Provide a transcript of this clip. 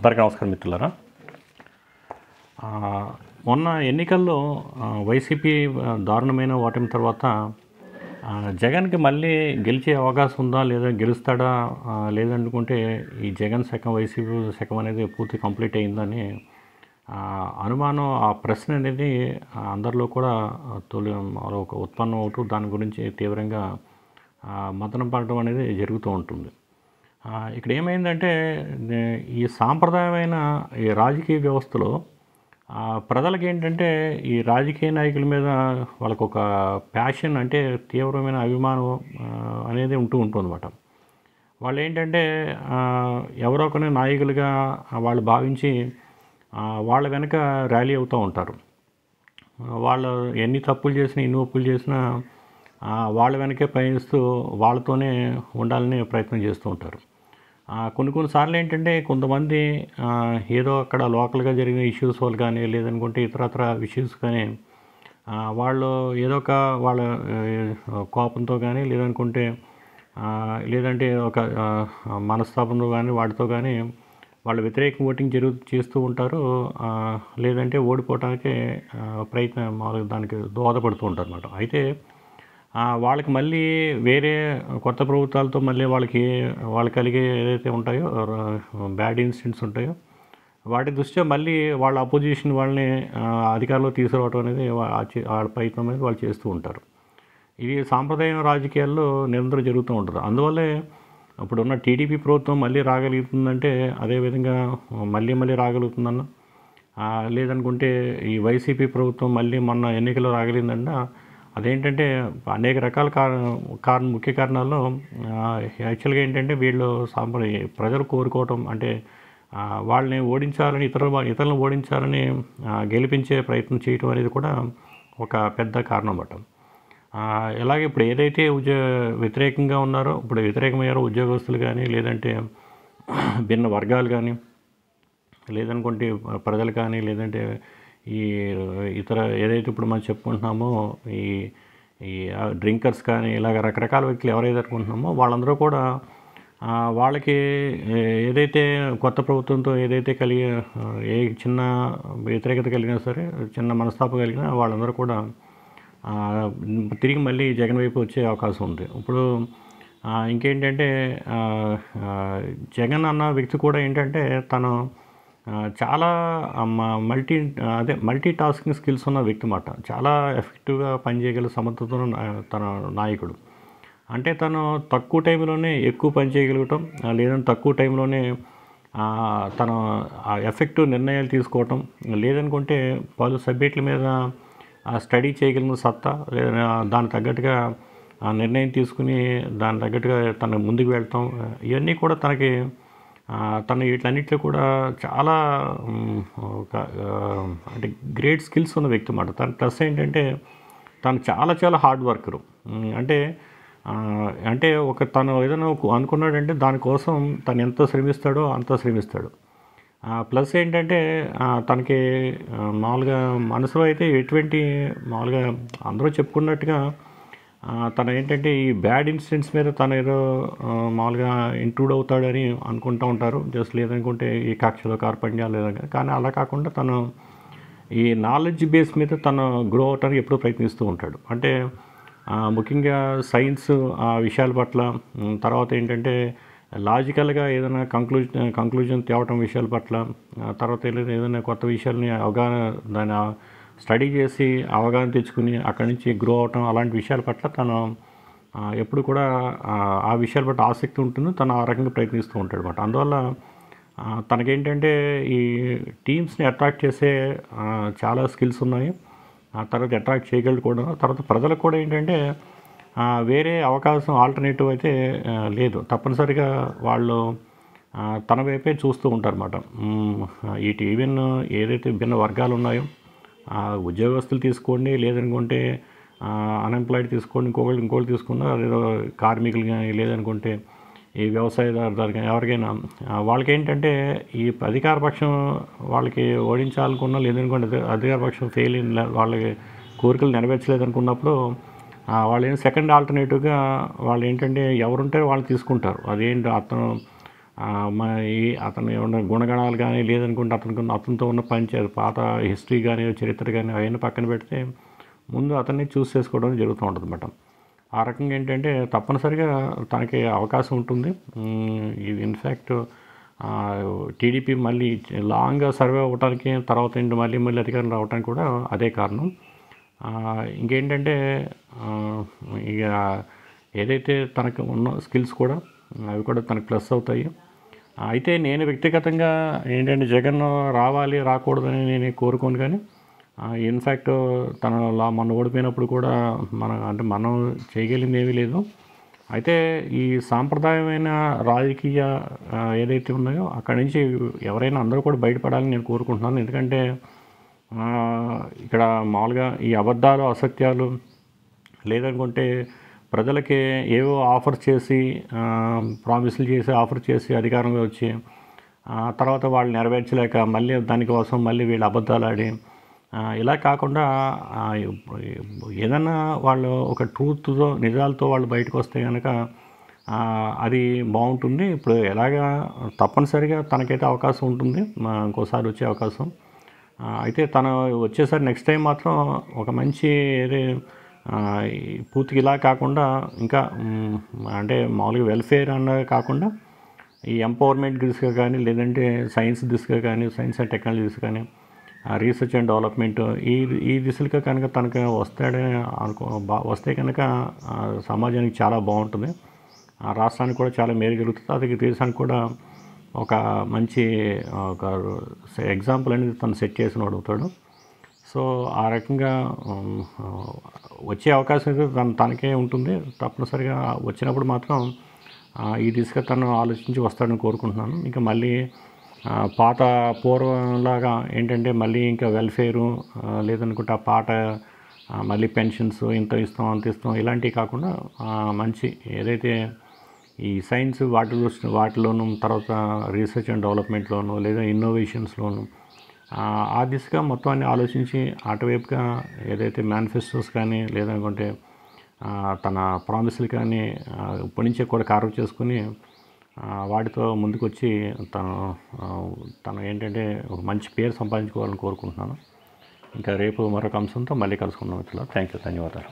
అందరికీ నమస్కారం మిత్రులారా. మొన్న ఎన్నికల్లో వైసీపీ దారుణమైన ఓటమి తర్వాత జగన్కి మళ్ళీ గెలిచే అవకాశం ఉందా లేదా, గెలుస్తాడా లేదనుకుంటే ఈ జగన్ శకం వైసీపీ శకం అనేది పూర్తి కంప్లీట్ అయిందని అనుమానం, ఆ ప్రశ్న అనేది అందరిలో కూడా ఒక ఉత్పన్నం అవుతూ దాని గురించి తీవ్రంగా మదన పడడం అనేది జరుగుతూ ఉంటుంది. ఇక్కడ ఏమైందంటే ఈ సాంప్రదాయమైన ఈ రాజకీయ వ్యవస్థలో ప్రజలకి ఏంటంటే ఈ రాజకీయ నాయకుల మీద వాళ్ళకు ఒక ప్యాషన్, అంటే తీవ్రమైన అభిమానం అనేది ఉంటుందన్నమాట. వాళ్ళు ఏంటంటే ఎవరో ఒకరి నాయకులుగా వాళ్ళు భావించి వాళ్ళ వెనక ర్యాలీ అవుతూ ఉంటారు. వాళ్ళు ఎన్ని తప్పులు చేసినా, ఎన్ని ఒప్పులు చేసినా వాళ్ళ వెనకే పయనిస్తూ వాళ్ళతోనే ఉండాలని ప్రయత్నం చేస్తూ ఉంటారు. కొన్నిసార్లు ఏంటంటే కొంతమంది ఏదో అక్కడ లోకల్గా జరిగిన ఇష్యూస్ వల్ల కానీ, లేదనుకుంటే ఇతరత్ర ఇష్యూస్ కానీ వాళ్ళు ఏదో ఒక వాళ్ళ కోపంతో కానీ, లేదంటే ఒక మనస్తాపంతో కానీ వాటితో కానీ వాళ్ళు వ్యతిరేక ఓటింగ్ చేస్తూ ఉంటారు. లేదంటే ఓడిపోవటానికి దానికి దోహదపడుతూ ఉంటారు అన్నమాట. అయితే వాళ్ళకి మళ్ళీ వేరే కొత్త ప్రభుత్వాలతో మళ్ళీ వాళ్ళు కలిగే ఏదైతే ఉంటాయో బ్యాడ్ ఇన్సిడెంట్స్ ఉంటాయో వాటి దృష్ట్యా మళ్ళీ వాళ్ళ అపోజిషన్ వాళ్ళని అధికారంలో తీసుకురావడం అనేది వాళ్ళ ప్రయత్నం అనేది వాళ్ళు చేస్తూ ఉంటారు. ఇది సాంప్రదాయ రాజకీయాల్లో నిరంతరం జరుగుతూ ఉంటుంది. అందువల్లే ఇప్పుడున్న టీడీపీ ప్రభుత్వం మళ్ళీ రాగలుగుతుందంటే అదేవిధంగా మళ్ళీ రాగలుగుతుందన్న, లేదనుకుంటే ఈ వైసీపీ ప్రభుత్వం మళ్ళీ మొన్న ఎన్నికల్లో రాగలిగిందన్న, అదేంటంటే అనేక రకాల ముఖ్య కారణాల్లో యాక్చువల్గా ఏంటంటే వీళ్ళు ప్రజలు కోరుకోవటం, అంటే వాళ్ళని ఓడించాలని, ఇతరులను ఓడించాలని గెలిపించే ప్రయత్నం చేయటం అనేది కూడా ఒక పెద్ద కారణం అన్నమాట. ఇలాగే ఇప్పుడు ఏదైతే వ్యతిరేకంగా ఉన్నారో, ఇప్పుడు వ్యతిరేకమయ్యారో ఉద్యోగస్తులు కానీ, లేదంటే భిన్న వర్గాలు కానీ, లేదనుకుంటే ప్రజలు కానీ, లేదంటే ఈ ఇతర ఏదైతే ఇప్పుడు మనం చెప్పుకుంటున్నామో ఈ ఈ డ్రింకర్స్ కానీ, ఇలాగ రకరకాల వ్యక్తులు ఎవరైతే అనుకుంటున్నామో వాళ్ళందరూ కూడా వాళ్ళకి ఏదైతే కొత్త ప్రభుత్వంతో ఏదైతే ఏ చిన్న వ్యతిరేకత కలిగినా సరే, చిన్న మనస్తాపం కలిగినా వాళ్ళందరూ కూడా తిరిగి మళ్ళీ జగన్ వైపు వచ్చే అవకాశం ఉంది. ఇప్పుడు ఇంకేంటంటే జగన్ అన్న వ్యక్తి కూడా ఏంటంటే తను చాలా మల్టీ టాస్కింగ్ స్కిల్స్ ఉన్న వ్యక్తి అన్నమాట. చాలా ఎఫెక్టివ్గా పనిచేయగల సమర్థత తన నాయకుడు. అంటే తను తక్కువ టైంలోనే ఎక్కువ పని చేయగలగటం, లేదంటే తక్కువ టైంలోనే తను ఎఫెక్టివ్ నిర్ణయాలు తీసుకోవటం, లేదనుకుంటే పలు సబ్జెక్టుల మీద స్టడీ చేయగలిగిన సత్తా, లేదా దానికి తగ్గట్టుగా నిర్ణయం తీసుకుని దానికి తగ్గట్టుగా తన ముందుకు వెళ్తాం, ఇవన్నీ కూడా తను వీటన్నిటిలో కూడా చాలా అంటే గ్రేట్ స్కిల్స్ ఉన్న వ్యక్తి అన్నమాట. తన ప్లస్ ఏంటంటే తను చాలా హార్డ్ వర్కరు. అంటే తను ఏదైనా అనుకున్నాడంటే దానికోసం తను ఎంత శ్రమిస్తాడో అంత శ్రమిస్తాడు. ప్లస్ ఏంటంటే తనకి మామూలుగా మనసులో అయితే మామూలుగా అందరూ చెప్పుకున్నట్టుగా తను ఏంటంటే ఈ బ్యాడ్ ఇన్సిడెంట్స్ మీద తను ఏదో మామూలుగా ఇంక్లూడ్ అవుతాడని అనుకుంటూ ఉంటారు. జస్ట్ లేదనుకుంటే ఈ కక్షలో కార్పణ్యాలు లేదా, కానీ అలా కాకుండా తను ఈ నాలెడ్జ్ బేస్ మీద తను గ్రో అవటానికి ఎప్పుడూ ప్రయత్నిస్తూ ఉంటాడు. అంటే ముఖ్యంగా సైన్స్ ఆ విషయాల పట్ల, తర్వాత ఏంటంటే లాజికల్గా ఏదైనా కంక్లూజన్ తేవటం విషయాల పట్ల, తర్వాత ఏదైనా కొత్త విషయాలని దాన్ని స్టడీ చేసి అవగాహన తెచ్చుకుని అక్కడి నుంచి గ్రో అవటం, అలాంటి విషయాల పట్ల తను ఎప్పుడు కూడా ఆ విషయాల పట్ల ఆసక్తి ఉంటుంది. తను ఆ రకంగా ప్రయత్నిస్తూ ఉంటాడు అన్నమాట. అందువల్ల తనకేంటంటే ఈ టీమ్స్ని అట్రాక్ట్ చేసే చాలా స్కిల్స్ ఉన్నాయి. ఆ తర్వాత అట్రాక్ట్ చేయగలడు కూడా. తర్వాత ప్రజలకు కూడా ఏంటంటే వేరే అవకాశం ఆల్టర్నేటివ్ అయితే లేదు, తప్పనిసరిగా వాళ్ళు తన వైపే చూస్తూ ఉంటారన్నమాట. ఈవెన్ ఏదైతే భిన్న వర్గాలు ఉన్నాయో, ఉద్యోగస్తులు తీసుకోండి, లేదనుకుంటే అన్ఎంప్లాయిడ్ తీసుకోండి, ఇంకోళ్ళు తీసుకున్నా, లేదా కార్మికులు కానీ, లేదనుకుంటే ఈ వ్యవసాయదారులు కానీ, ఎవరికైనా వాళ్ళకేంటంటే ఈ అధికార పక్షం వాళ్ళకి ఓడించాలనుకున్నా, లేదనుకుంటే అధికార పక్షం ఫెయిల్ అయిన వాళ్ళకి కోరికలు నెరవేర్చలేదనుకున్నప్పుడు వాళ్ళు సెకండ్ ఆల్టర్నేటివ్గా వాళ్ళు ఏంటంటే ఎవరుంటే వాళ్ళు తీసుకుంటారు. అదేంటి మరి అతను ఏమన్నా గుణగణాలు కానీ లేదనుకుంటే అతనితో ఉన్న పాత హిస్టరీ కానీ చరిత్ర కానీ అవన్నీ పక్కన పెడితే ముందు అతన్ని చూస్ చేసుకోవడం జరుగుతూ ఉంటుంది అన్నమాట. ఆ రకంగా ఏంటంటే తప్పనిసరిగా తనకి అవకాశం ఉంటుంది. ఇది ఇన్ఫ్యాక్ట్ టీడీపీ మళ్ళీ లాంగ్గా సర్వే అవ్వటానికి తర్వాత ఏంటి మళ్ళీ అధికారం రావడానికి కూడా అదే కారణం. ఇంకేంటంటే ఇక ఏదైతే తనకు ఉన్న స్కిల్స్ కూడా అవి కూడా తనకు ప్లస్ అవుతాయి. అయితే నేను వ్యక్తిగతంగా ఏంటంటే జగన్ రావాలి రాకూడదని నేను కోరుకోను, కానీ ఇన్ఫ్యాక్ట్ తన మొన్న ఓడిపోయినప్పుడు కూడా మనం చేయగలిగింది ఏమీ లేదు. అయితే ఈ సాంప్రదాయమైన రాజకీయ ఏదైతే ఉన్నాయో అక్కడి నుంచి ఎవరైనా అందరూ కూడా బయటపడాలని నేను కోరుకుంటున్నాను. ఎందుకంటే ఇక్కడ మామూలుగా ఈ అబద్ధాలు అసత్యాలు లేదనుకుంటే ప్రజలకి ఏవో ఆఫర్ చేసి ప్రామిసులు చేసి ఆఫర్ చేసి అధికారంగా వచ్చి తర్వాత వాళ్ళు నెరవేర్చలేక మళ్ళీ దానికోసం మళ్ళీ వీళ్ళు అబద్ధాలు ఆడి ఇలా కాకుండా ఏదన్నా వాళ్ళు ఒక ట్రూత్తో నిజాలతో వాళ్ళు బయటకు వస్తే కనుక అది బాగుంటుంది. ఇప్పుడు ఎలాగా తప్పనిసరిగా తనకైతే అవకాశం ఉంటుంది, ఇంకోసారి వచ్చే అవకాశం. అయితే తను వచ్చేసరి నెక్స్ట్ టైం మాత్రం ఒక మంచి పూర్తిగా ఇలా కాకుండా ఇంకా అంటే మామూలుగా వెల్ఫేర్ అన్నది కాకుండా ఈ ఎంపవర్మెంట్ దిశగా కానీ లేదంటే సైన్స్ దిశగా కానీ సైన్స్ అండ్ టెక్నాలజీ దిశ కానీ రీసెర్చ్ అండ్ డెవలప్మెంట్ ఈ దిశలుగా కనుక తనకు వస్తే కనుక సమాజానికి చాలా బాగుంటుంది, రాష్ట్రానికి కూడా చాలా మేలు జరుగుతుంది. అది దేశానికి కూడా ఒక మంచి ఒక ఎగ్జాంపుల్ అనేది తను సెట్ చేసిన అడుగుతాడు. సో ఆ రకంగా వచ్చే అవకాశం అయితే తనకే ఉంటుంది. తప్పనిసరిగా వచ్చినప్పుడు మాత్రం ఈ దిశగా తను ఆలోచించి వస్తాడని కోరుకుంటున్నాను. ఇంకా మళ్ళీ పాత పూర్వంలాగా ఏంటంటే మళ్ళీ ఇంకా వెల్ఫేరు లేదనుకుంటే ఆ పాట మళ్ళీ పెన్షన్స్ ఇంత ఇస్తాం అంత ఇస్తాం ఇలాంటివి కాకుండా మంచి ఏదైతే ఈ సైన్స్ వాటిలోనూ తర్వాత రీసెర్చ్ అండ్ డెవలప్మెంట్లోనూ లేదా ఇన్నోవేషన్స్లోనూ ఆ దిశగా మొత్తం అన్ని ఆలోచించి అటువైపుగా ఏదైతే మేనిఫెస్టోస్ కానీ లేదనుకుంటే తన ప్రామిసులు కానీ ఇప్పటి నుంచే కూడా ఖరారు చేసుకుని వాటితో ముందుకు వచ్చి తను ఏంటంటే ఒక మంచి పేరు సంపాదించుకోవాలని కోరుకుంటున్నాను. ఇంకా రేపు మరొక అంశంతో మళ్ళీ కలుసుకుందాం. థ్యాంక్ యూ, ధన్యవాదాలు.